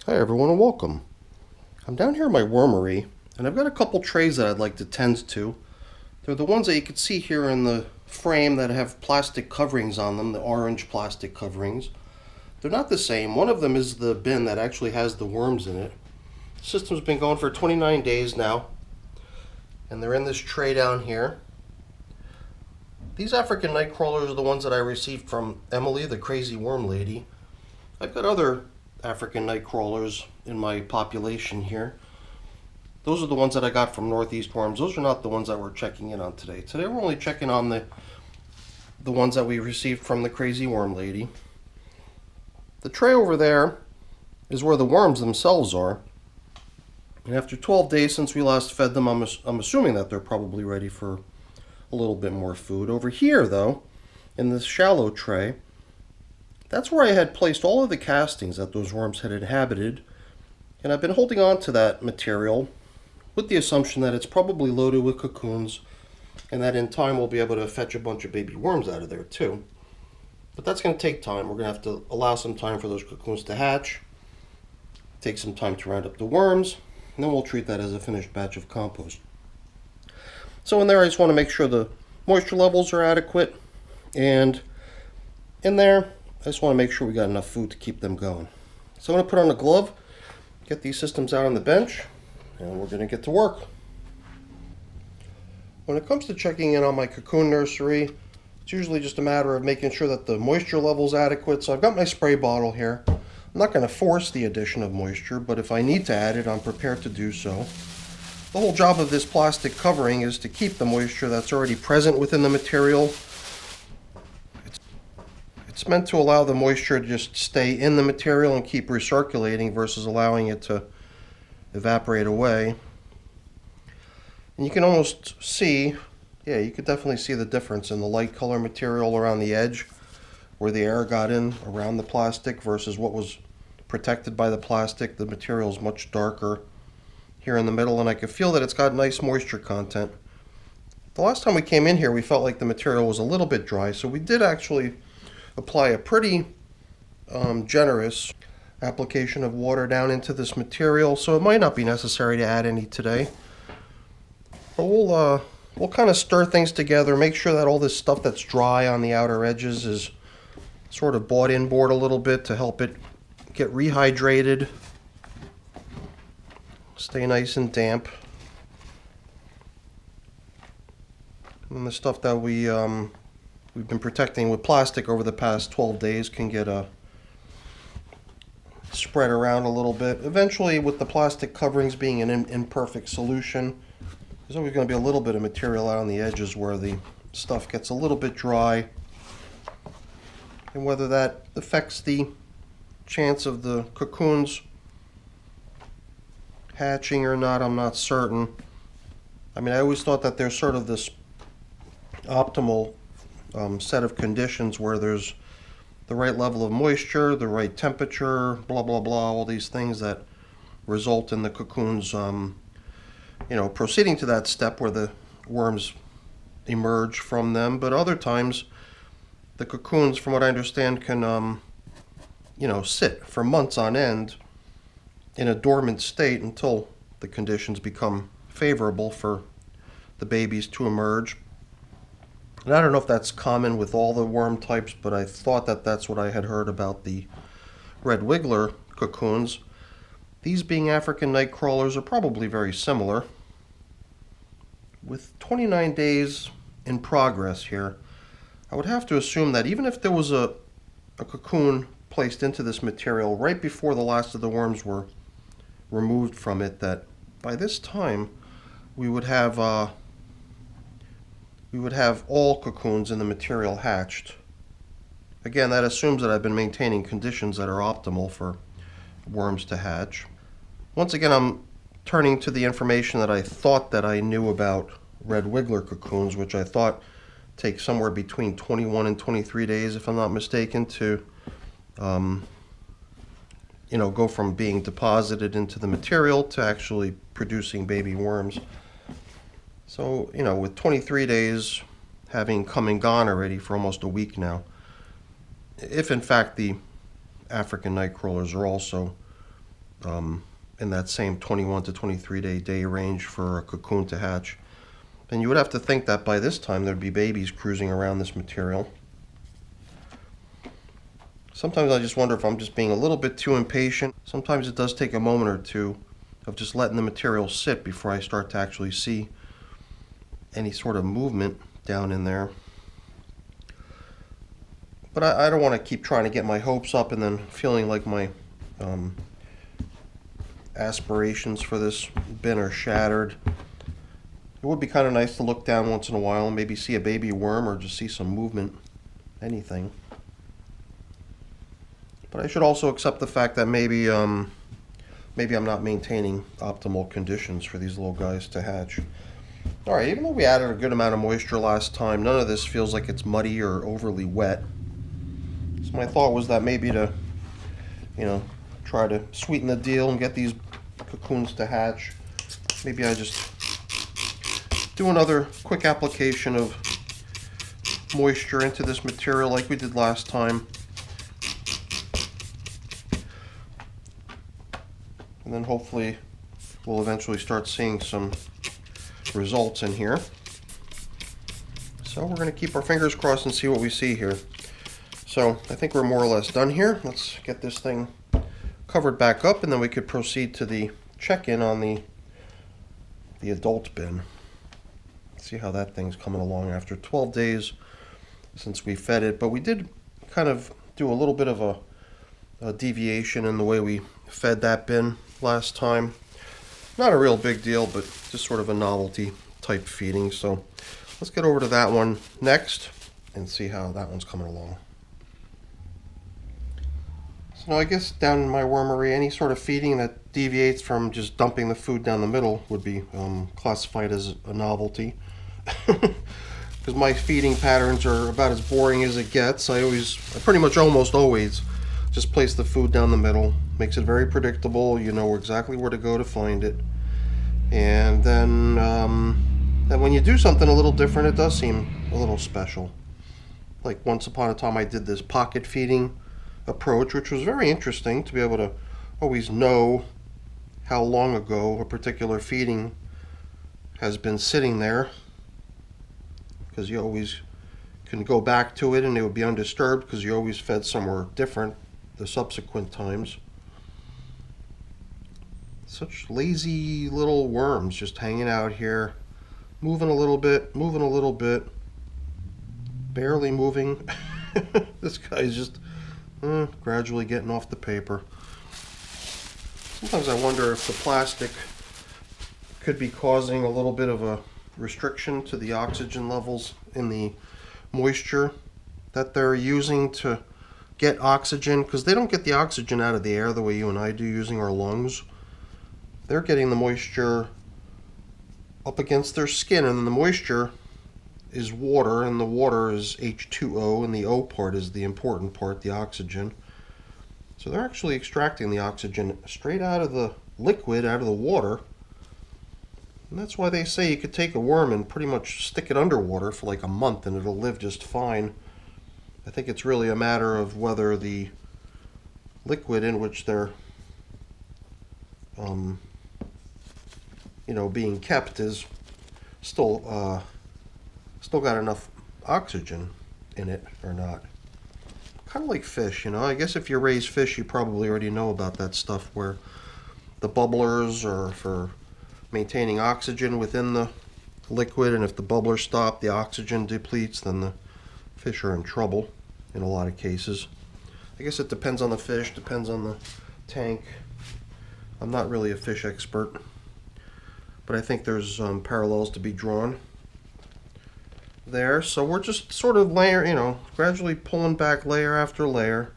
Hi everyone and welcome. I'm down here in my wormery and I've got a couple trays that I'd like to tend to. They're the ones that you can see here in the frame that have plastic coverings on them, the orange plastic coverings. They're not the same. One of them is the bin that actually has the worms in it. The system's been going for 29 days now and they're in this tray down here. These African nightcrawlers are the ones that I received from Emily, the crazy worm lady. I've got other African nightcrawlers in my population here. Those are the ones that I got from Northeast Worms. Those are not the ones that we're checking in on today. Today we're only checking on the ones that we received from the crazy worm lady. The tray over there is where the worms themselves are. And after 12 days since we last fed them, I'm assuming that they're probably ready for a little bit more food. Over here though, in this shallow tray, that's where I had placed all of the castings that those worms had inhabited, and I've been holding on to that material with the assumption that it's probably loaded with cocoons and that in time we'll be able to fetch a bunch of baby worms out of there too. But that's going to take time. We're going to have to allow some time for those cocoons to hatch, take some time to round up the worms, and then we'll treat that as a finished batch of compost. So in there I just want to make sure the moisture levels are adequate, and in there I just want to make sure we got enough food to keep them going. So I'm going to put on a glove, get these systems out on the bench, and we're going to get to work. When it comes to checking in on my cocoon nursery, it's usually just a matter of making sure that the moisture level is adequate. So I've got my spray bottle here. I'm not going to force the addition of moisture, but if I need to add it, I'm prepared to do so. The whole job of this plastic covering is to keep the moisture that's already present within the material. It's meant to allow the moisture to just stay in the material and keep recirculating versus allowing it to evaporate away. And you can almost see, you could definitely see the difference in the light color material around the edge where the air got in around the plastic versus what was protected by the plastic. The material is much darker here in the middle, and I can feel that it's got nice moisture content. The last time we came in here we felt like the material was a little bit dry, so we did actually apply a pretty generous application of water down into this material, so it might not be necessary to add any today. But we'll kind of stir things together, make sure that all this stuff that's dry on the outer edges is sort of brought inboard a little bit to help it get rehydrated, stay nice and damp. And the stuff that we've been protecting with plastic over the past 12 days can get spread around a little bit. Eventually, with the plastic coverings being an imperfect solution, there's always going to be a little bit of material out on the edges where the stuff gets a little bit dry. And whether that affects the chance of the cocoons hatching or not, I'm not certain. I mean, I always thought that there's sort of this optimal set of conditions where there's the right level of moisture, the right temperature, blah blah blah, all these things that result in the cocoons proceeding to that step where the worms emerge from them. But other times the cocoons, from what I understand, can sit for months on end in a dormant state until the conditions become favorable for the babies to emerge. And I don't know if that's common with all the worm types, but I thought that that's what I had heard about the red wiggler cocoons. These, being African nightcrawlers, are probably very similar. With 29 days in progress here, I would have to assume that even if there was a cocoon placed into this material right before the last of the worms were removed from it, that by this time we would have all cocoons in the material hatched. Again, that assumes that I've been maintaining conditions that are optimal for worms to hatch. Once again, I'm turning to the information that I thought that I knew about red wiggler cocoons, which I thought take somewhere between 21 and 23 days, if I'm not mistaken, to go from being deposited into the material to actually producing baby worms. So, with 23 days having come and gone already for almost a week now, if in fact the African nightcrawlers are also in that same 21 to 23 day range for a cocoon to hatch. And you would have to think that by this time there'd be babies cruising around this material. Sometimes I just wonder if I'm just being a little bit too impatient. Sometimes it does take a moment or two of just letting the material sit before I start to actually see any sort of movement down in there. But I don't want to keep trying to get my hopes up and then feeling like my aspirations for this bin are shattered. It would be kind of nice to look down once in a while and maybe see a baby worm or just see some movement, anything. But I should also accept the fact that maybe I'm not maintaining optimal conditions for these little guys to hatch. Alright, even though we added a good amount of moisture last time, none of this feels like it's muddy or overly wet. So my thought was that maybe to, try to sweeten the deal and get these cocoons to hatch, maybe I just do another quick application of moisture into this material like we did last time. And then hopefully we'll eventually start seeing some results in here. So we're going to keep our fingers crossed and see what we see here. So I think we're more or less done here. Let's get this thing covered back up and then we could proceed to the check-in on the adult bin. See how that thing's coming along after 12 days since we fed it. But we did kind of do a little bit of a deviation in the way we fed that bin last time. Not a real big deal, but just sort of a novelty type feeding. So let's get over to that one next and see how that one's coming along. So I guess down in my wormery, any sort of feeding that deviates from just dumping the food down the middle would be classified as a novelty. Because my feeding patterns are about as boring as it gets. I pretty much almost always just place the food down the middle. Makes it very predictable. You know exactly where to go to find it. And then when you do something a little different, it does seem a little special. Like once upon a time I did this pocket feeding approach, which was very interesting to be able to always know how long ago a particular feeding has been sitting there. Because you always can go back to it and it would be undisturbed because you always fed somewhere different the subsequent times. Such lazy little worms just hanging out here, moving a little bit, barely moving. This guy's just gradually getting off the paper. Sometimes I wonder if the plastic could be causing a little bit of a restriction to the oxygen levels in the moisture that they're using to get oxygen, because they don't get the oxygen out of the air the way you and I do using our lungs. They're getting the moisture up against their skin, and then the moisture is water, and the water is H2O, and the O part is the important part, the oxygen. So they're actually extracting the oxygen straight out of the liquid, out of the water. And that's why they say you could take a worm and pretty much stick it underwater for like a month and it'll live just fine. I think it's really a matter of whether the liquid in which they're being kept is still got enough oxygen in it or not. Kind of like fish, I guess if you raise fish you probably already know about that stuff where the bubblers are for maintaining oxygen within the liquid, and if the bubblers stop, the oxygen depletes, then the fish are in trouble in a lot of cases. I guess it depends on the fish, depends on the tank. I'm not really a fish expert, but I think there's parallels to be drawn there. So we're just sort of gradually pulling back layer after layer.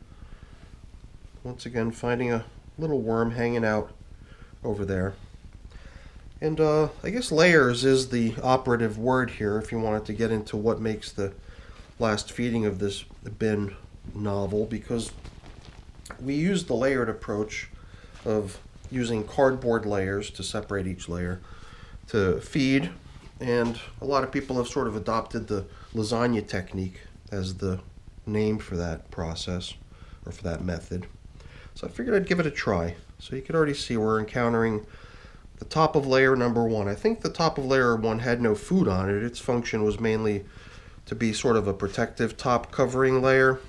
Once again, finding a little worm hanging out over there. And I guess layers is the operative word here if you wanted to get into what makes the last feeding of this bin novel, because we used the layered approach of using cardboard layers to separate each layer to feed, and a lot of people have sort of adopted the lasagna technique as the name for that process or for that method. So I figured I'd give it a try. So you can already see we're encountering the top of layer number 1. I think the top of layer 1 had no food on it. Its function was mainly to be sort of a protective top covering layer.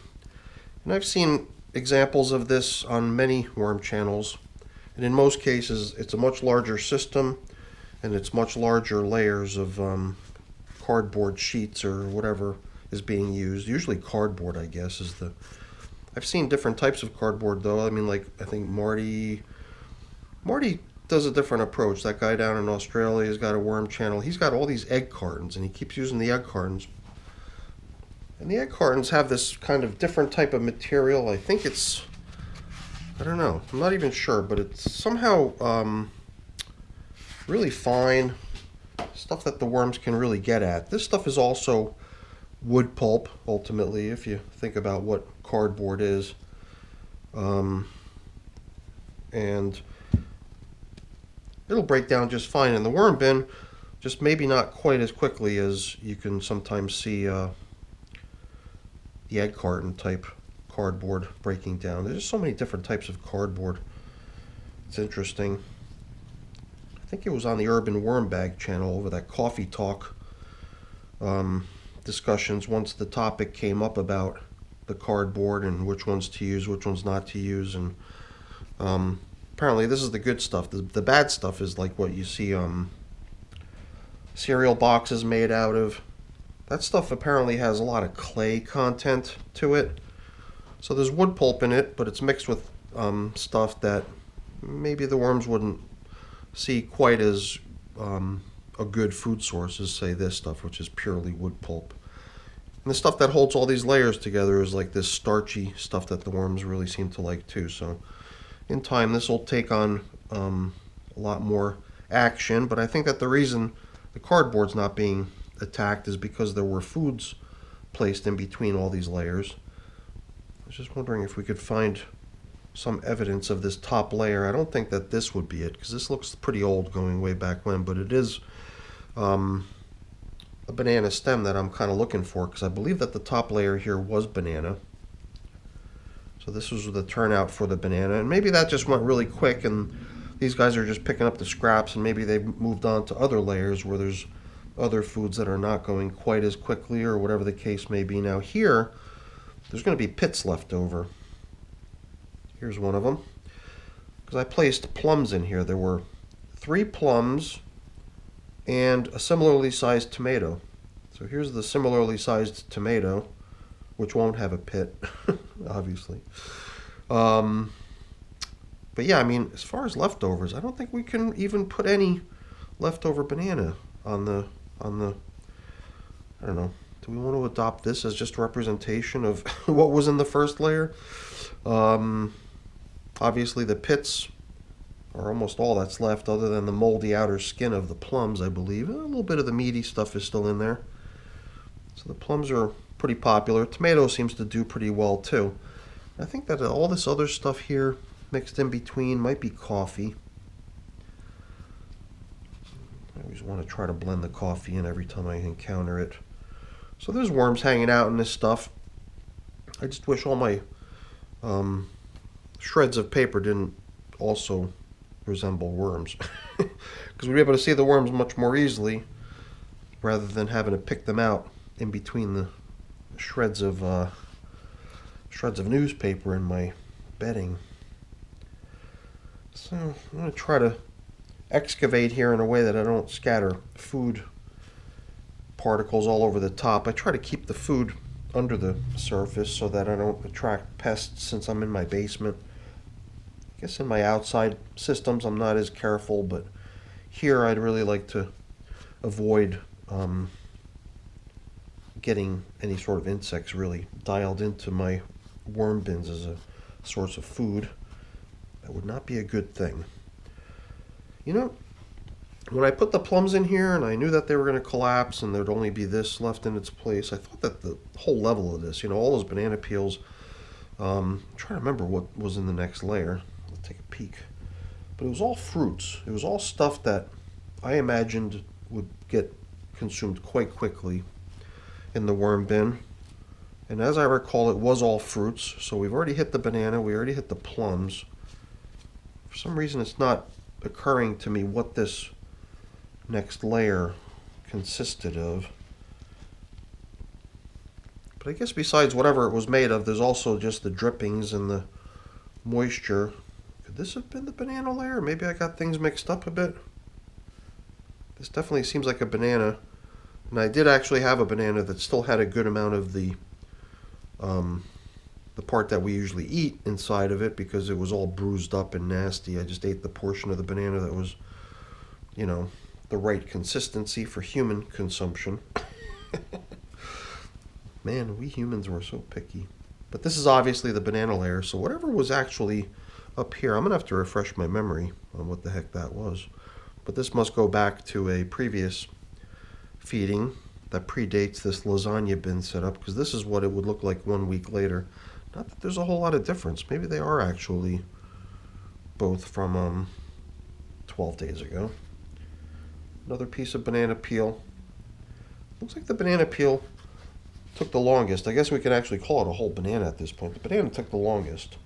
And I've seen examples of this on many worm channels. And in most cases, it's a much larger system and it's much larger layers of cardboard sheets or whatever is being used. Usually cardboard, I guess, is the... I've seen different types of cardboard though. I mean, like, I think Marty does a different approach. That guy down in Australia has got a worm channel. He's got all these egg cartons and he keeps using the egg cartons. And the egg cartons have this kind of different type of material. I think it's, I don't know, I'm not even sure, but it's somehow really fine stuff that the worms can really get at. This stuff is also wood pulp, ultimately, if you think about what cardboard is. And it'll break down just fine in the worm bin, just maybe not quite as quickly as you can sometimes see the egg carton type cardboard breaking down. There's just so many different types of cardboard. It's interesting. I think it was on the Urban Worm Bag channel over that coffee talk discussions once the topic came up about the cardboard and which ones to use, which ones not to use. And apparently this is the good stuff. The bad stuff is like what you see cereal boxes made out of. That stuff apparently has a lot of clay content to it. So there's wood pulp in it, but it's mixed with stuff that maybe the worms wouldn't see quite as a good food source as, say, this stuff, which is purely wood pulp. And the stuff that holds all these layers together is like this starchy stuff that the worms really seem to like too. So in time this will take on a lot more action, but I think that the reason the cardboard's not being attacked is because there were foods placed in between all these layers. I was just wondering if we could find some evidence of this top layer. I don't think that this would be it, because this looks pretty old going way back when, but it is a banana stem that I'm kind of looking for, because I believe that the top layer here was banana. So this was the turnout for the banana, and maybe that just went really quick and these guys are just picking up the scraps, and maybe they've moved on to other layers where there's other foods that are not going quite as quickly, or whatever the case may be. Now here, there's going to be pits left over. Here's one of them, because I placed plums in here. There were 3 plums and a similarly sized tomato. So here's the similarly sized tomato, which won't have a pit, obviously. But yeah, I mean, as far as leftovers, I don't think we can even put any leftover banana on the, I don't know. Do we want to adopt this as just representation of what was in the first layer? Obviously the pits are almost all that's left, other than the moldy outer skin of the plums, I believe. A little bit of the meaty stuff is still in there. So the plums are pretty popular. Tomato seems to do pretty well too. I think that all this other stuff here mixed in between might be coffee. I always want to try to blend the coffee in every time I encounter it. So there's worms hanging out in this stuff. I just wish all my shreds of paper didn't also resemble worms, because we'd be able to see the worms much more easily rather than having to pick them out in between the shreds of newspaper in my bedding. So I'm going to try to excavate here in a way that I don't scatter food particles all over the top. I try to keep the food under the surface so that I don't attract pests, since I'm in my basement. I guess in my outside systems I'm not as careful, but here I'd really like to avoid getting any sort of insects really dialed into my worm bins as a source of food. That would not be a good thing. You know, when I put the plums in here and I knew that they were going to collapse and there'd only be this left in its place, I thought that the whole level of this, you know, all those banana peels, I'm trying to remember what was in the next layer. Let's take a peek. But it was all fruits. It was all stuff that I imagined would get consumed quite quickly in the worm bin. And as I recall, it was all fruits. So we've already hit the banana, we already hit the plums. For some reason, it's not occurring to me what this next layer consisted of. But I guess besides whatever it was made of, there's also just the drippings and the moisture. Could this have been the banana layer? Maybe I got things mixed up a bit. This definitely seems like a banana. And I did actually have a banana that still had a good amount of the part that we usually eat inside of it, because it was all bruised up and nasty. I just ate the portion of the banana that was, you know, the right consistency for human consumption. Man, we humans were so picky. But this is obviously the banana layer, so whatever was actually up here, I'm going to have to refresh my memory on what the heck that was. But this must go back to a previous feeding that predates this lasagna bin setup, because this is what it would look like 1 week later. Not that there's a whole lot of difference. Maybe they are actually both from 12 days ago. Another piece of banana peel. Looks like the banana peel took the longest. I guess we could actually call it a whole banana at this point. The banana took the longest.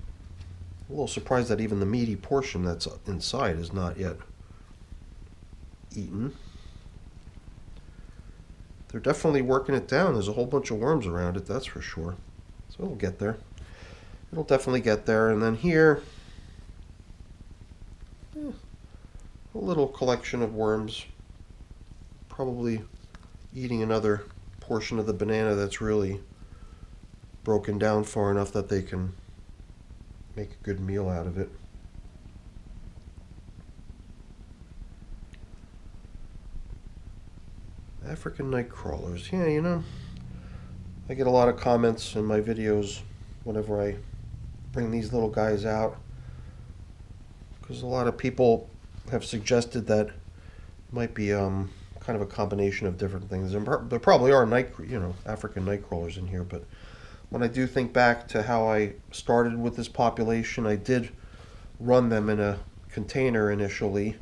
I'm a little surprised that even the meaty portion that's inside is not yet eaten. They're definitely working it down. There's a whole bunch of worms around it, that's for sure. So it'll get there. It'll definitely get there. And then here, a little collection of worms. Probably eating another portion of the banana that's really broken down far enough that they can make a good meal out of it. African nightcrawlers. Yeah, you know, I get a lot of comments in my videos whenever I bring these little guys out, because a lot of people have suggested that it might be kind of a combination of different things. And there probably are African nightcrawlers in here, but when I do think back to how I started with this population, I did run them in a container initially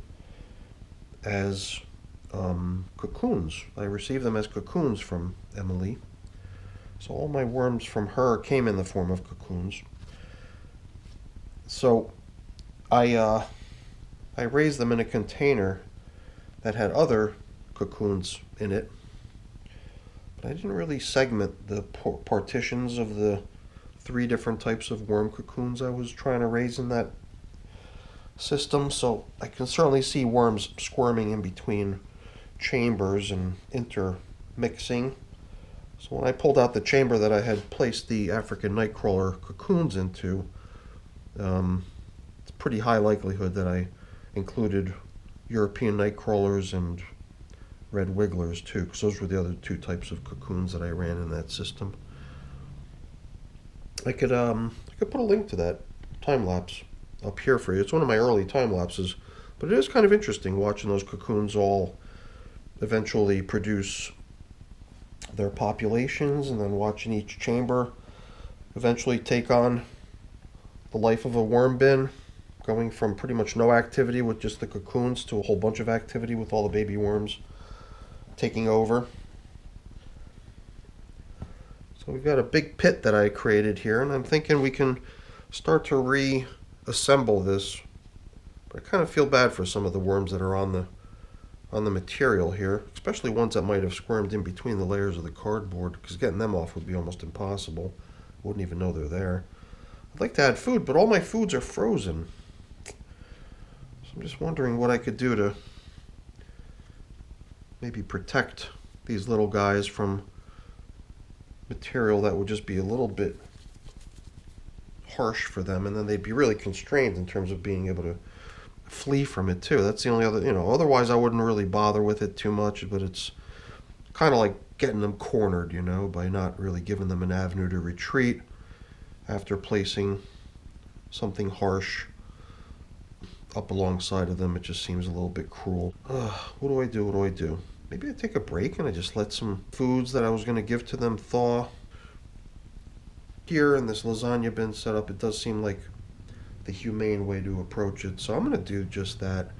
as cocoons. I received them as cocoons from Emily. So all my worms from her came in the form of cocoons. So I raised them in a container that had other cocoons in it, but I didn't really segment the partitions of the 3 different types of worm cocoons I was trying to raise in that system. So I can certainly see worms squirming in between chambers and intermixing. So when I pulled out the chamber that I had placed the African nightcrawler cocoons into, it's a pretty high likelihood that I included European nightcrawlers and red wigglers too, because those were the other 2 types of cocoons that I ran in that system. I could put a link to that time lapse up here for you. It's one of my early time lapses, but it is kind of interesting watching those cocoons all eventually produce their populations, and then watching each chamber eventually take on the life of a worm bin, going from pretty much no activity with just the cocoons to a whole bunch of activity with all the baby worms taking over. So we've got a big pit that I created here, and I'm thinking we can start to reassemble this. But I kind of feel bad for some of the worms that are on the material here, especially ones that might have squirmed in between the layers of the cardboard, because getting them off would be almost impossible. I wouldn't even know they're there. I'd like to add food, but all my foods are frozen. So I'm just wondering what I could do to maybe protect these little guys from material that would just be a little bit harsh for them, and then they'd be really constrained in terms of being able to flee from it too. That's the only other, otherwise I wouldn't really bother with it too much, but it's kind of like getting them cornered, by not really giving them an avenue to retreat after placing something harsh up alongside of them. It just seems a little bit cruel. What do I do? Maybe I take a break and I just let some foods that I was going to give to them thaw. Here in this lasagna bin setup, it does seem like the humane way to approach it, so I'm going to do just that.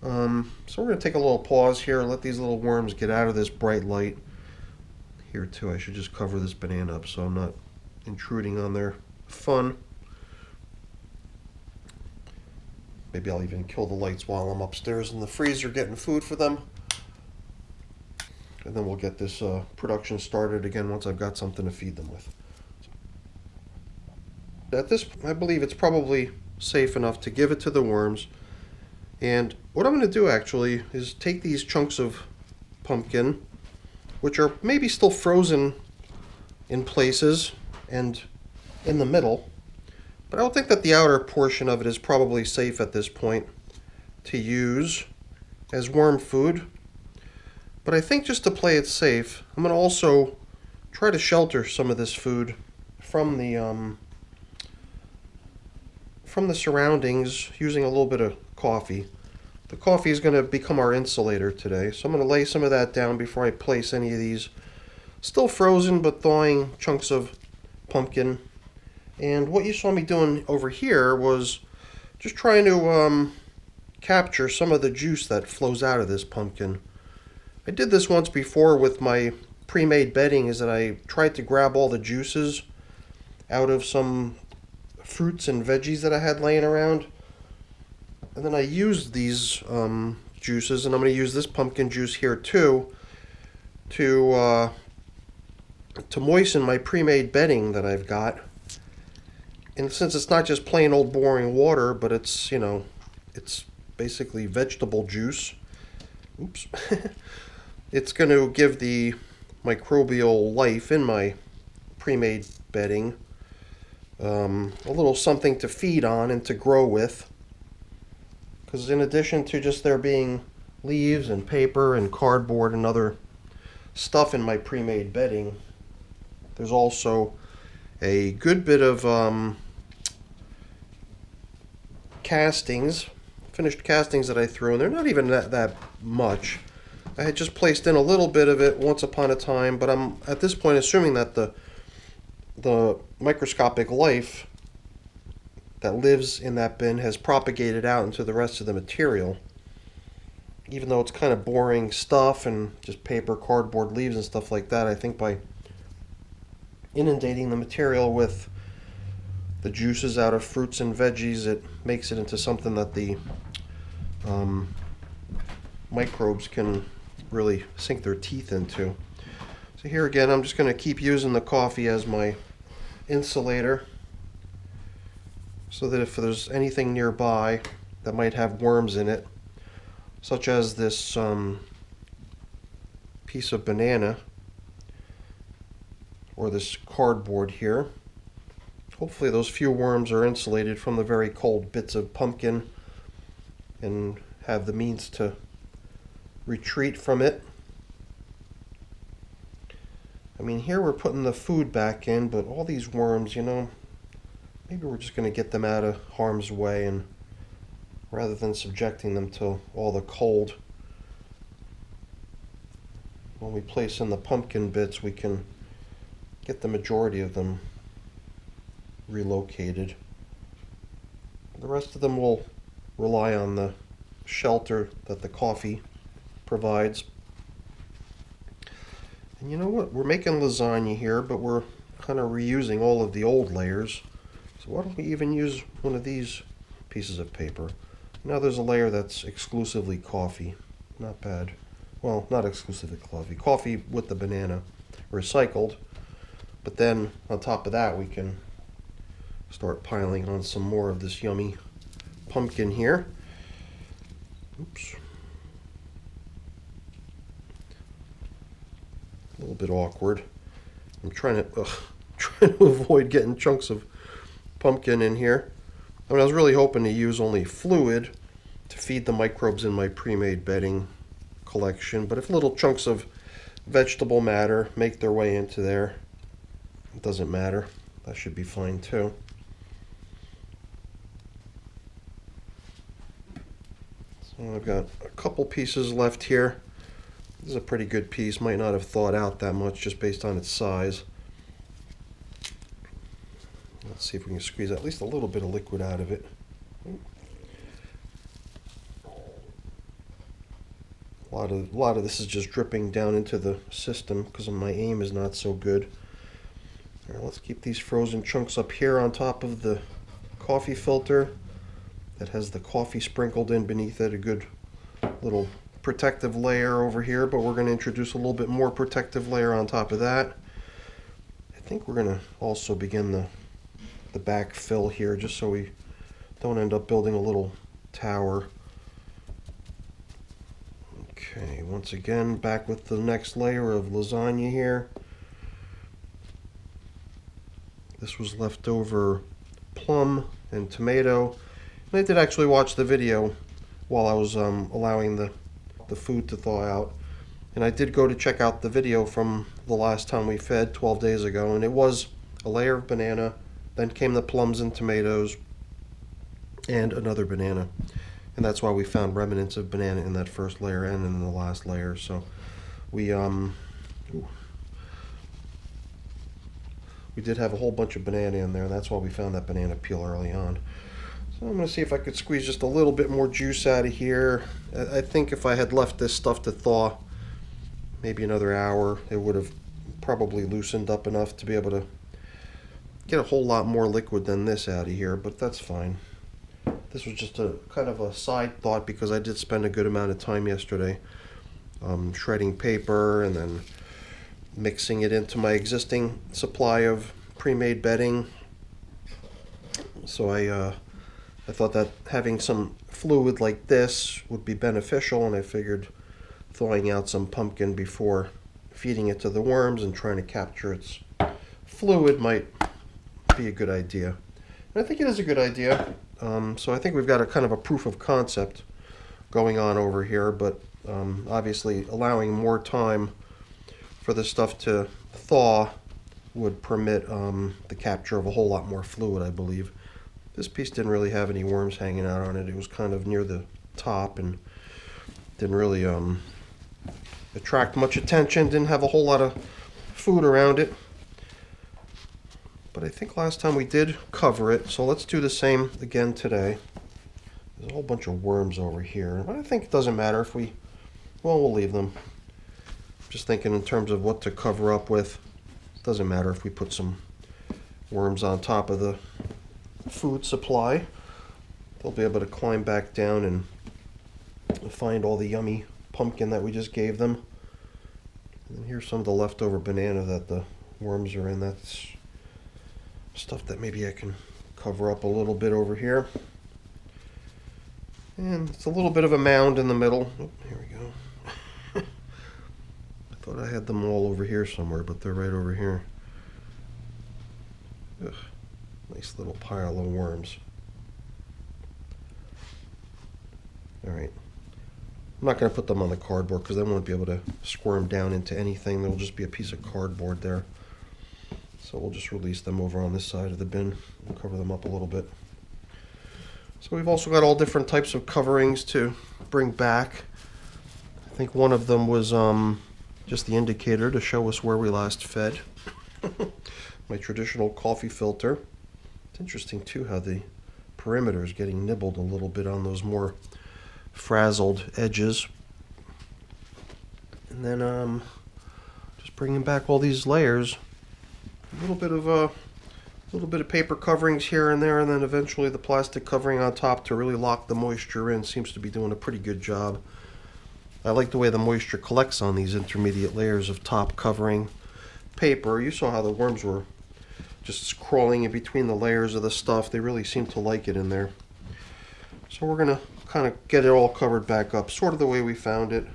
So we're going to take a little pause here and let these little worms get out of this bright light. here too. I should just cover this banana up so I'm not intruding on their fun. Maybe I'll even kill the lights while I'm upstairs in the freezer getting food for them. And then we'll get this production started again once I've got something to feed them with. At this, I believe it's probably safe enough to give it to the worms. And what I'm going to do actually is take these chunks of pumpkin, which are maybe still frozen in places and in the middle, but I would think that the outer portion of it is probably safe at this point to use as worm food. But I think just to play it safe, I'm going to also try to shelter some of this food from the surroundings using a little bit of coffee. The coffee is going to become our insulator today, so I'm going to lay some of that down before I place any of these still frozen but thawing chunks of pumpkin. And what you saw me doing over here was just trying to capture some of the juice that flows out of this pumpkin. I did this once before with my pre-made bedding, is that I tried to grab all the juices out of some fruits and veggies that I had laying around. And then I used these juices, and I'm going to use this pumpkin juice here too to moisten my pre-made bedding that I've got. And since it's not just plain old boring water, but it's, you know, it's basically vegetable juice. Oops. It's going to give the microbial life in my pre-made bedding a little something to feed on and to grow with. Because in addition to just there being leaves and paper and cardboard and other stuff in my pre-made bedding, there's also a good bit of finished castings that I threw, and they're not even that much. I had just placed in a little bit of it once upon a time, but I'm at this point assuming that the microscopic life that lives in that bin has propagated out into the rest of the material. Even though it's kind of boring stuff and just paper, cardboard, leaves and stuff like that, I think by inundating the material with the juices out of fruits and veggies, it makes it into something that the microbes can really sink their teeth into. So here again, I'm just going to keep using the coffee as my insulator, so that if there's anything nearby that might have worms in it, such as this piece of banana or this cardboard here, hopefully those few worms are insulated from the very cold bits of pumpkin and have the means to retreat from it. I mean, here we're putting the food back in, but all these worms, you know, maybe we're just going to get them out of harm's way, and rather than subjecting them to all the cold, when we place in the pumpkin bits, we can get the majority of them relocated. The rest of them will rely on the shelter that the coffee provides. And you know what? We're making lasagna here, but we're kind of reusing all of the old layers. So why don't we even use one of these pieces of paper? Now there's a layer that's exclusively coffee. Not bad. Well, not exclusively coffee. Coffee with the banana recycled. But then on top of that, we can start piling on some more of this yummy pumpkin here. Oops. A little bit awkward. I'm trying to avoid getting chunks of pumpkin in here. I mean, I was really hoping to use only fluid to feed the microbes in my pre-made bedding collection, but if little chunks of vegetable matter make their way into there, it doesn't matter. That should be fine too. So I've got a couple pieces left here. This is a pretty good piece. Might not have thawed out that much just based on its size. Let's see if we can squeeze at least a little bit of liquid out of it. A lot of this is just dripping down into the system because my aim is not so good. All right, let's keep these frozen chunks up here on top of the coffee filter that has the coffee sprinkled in beneath it. A good little protective layer over here, but we're going to introduce a little bit more protective layer on top of that. I think we're going to also begin the back fill here, just so we don't end up building a little tower. Okay, once again, back with the next layer of lasagna here. This was leftover plum and tomato. And I did actually watch the video while I was allowing the food to thaw out. And I did go to check out the video from the last time we fed 12 days ago, and it was a layer of banana, then came the plums and tomatoes, and another banana. And that's why we found remnants of banana in that first layer and in the last layer. So we did have a whole bunch of banana in there. That's why we found that banana peel early on. So I'm going to see if I could squeeze just a little bit more juice out of here. I think if I had left this stuff to thaw maybe another hour, it would have probably loosened up enough to be able to get a whole lot more liquid than this out of here, but that's fine. This was just a kind of a side thought because I did spend a good amount of time yesterday shredding paper and then mixing it into my existing supply of pre-made bedding. So I thought that having some fluid like this would be beneficial, and I figured thawing out some pumpkin before feeding it to the worms and trying to capture its fluid might be a good idea. And I think it is a good idea. So I think we've got a kind of a proof of concept going on over here, but obviously allowing more time for the stuff to thaw would permit the capture of a whole lot more fluid, I believe. This piece didn't really have any worms hanging out on it. It was kind of near the top and didn't really attract much attention, didn't have a whole lot of food around it. But I think last time we did cover it, so let's do the same again today. There's a whole bunch of worms over here, but I think it doesn't matter if we'll leave them. Just thinking in terms of what to cover up with. It doesn't matter if we put some worms on top of the food supply. They'll be able to climb back down and find all the yummy pumpkin that we just gave them. And here's some of the leftover banana that the worms are in. That's stuff that maybe I can cover up a little bit over here. And it's a little bit of a mound in the middle. Oh, here we go. I thought I had them all over here somewhere, but they're right over here. Ugh, nice little pile of worms. Alright. I'm not going to put them on the cardboard because they won't be able to squirm down into anything. There'll just be a piece of cardboard there. So we'll just release them over on this side of the bin and cover them up a little bit. So we've also got all different types of coverings to bring back. I think one of them was just the indicator to show us where we last fed. My traditional coffee filter. It's interesting too how the perimeter is getting nibbled a little bit on those more frazzled edges. And then just bringing back all these layers. A little bit of paper coverings here and there, and then eventually the plastic covering on top to really lock the moisture in. Seems to be doing a pretty good job. I like the way the moisture collects on these intermediate layers of top covering paper. You saw how the worms were just crawling in between the layers of the stuff. They really seem to like it in there. So we're gonna kind of get it all covered back up, sort of the way we found it.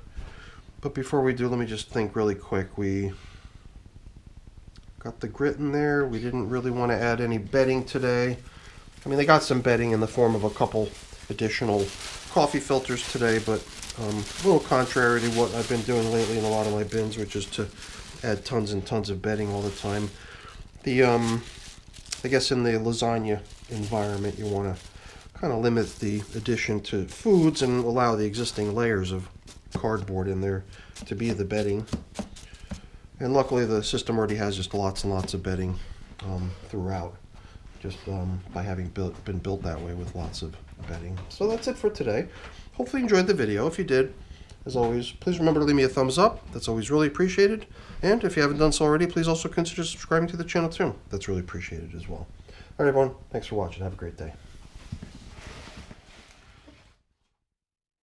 But before we do, let me just think really quick. We got the grit in there. We didn't really want to add any bedding today. I mean, they got some bedding in the form of a couple additional coffee filters today, but a little contrary to what I've been doing lately in a lot of my bins, which is to add tons and tons of bedding all the time. The I guess in the lasagna environment, you want to kind of limit the addition to foods and allow the existing layers of cardboard in there to be the bedding. And luckily the system already has just lots and lots of bedding throughout, just by having been built that way with lots of bedding. So that's it for today. Hopefully you enjoyed the video. If you did, as always, please remember to leave me a thumbs up. That's always really appreciated. And if you haven't done so already, please also consider subscribing to the channel too. That's really appreciated as well. All right, everyone. Thanks for watching. Have a great day.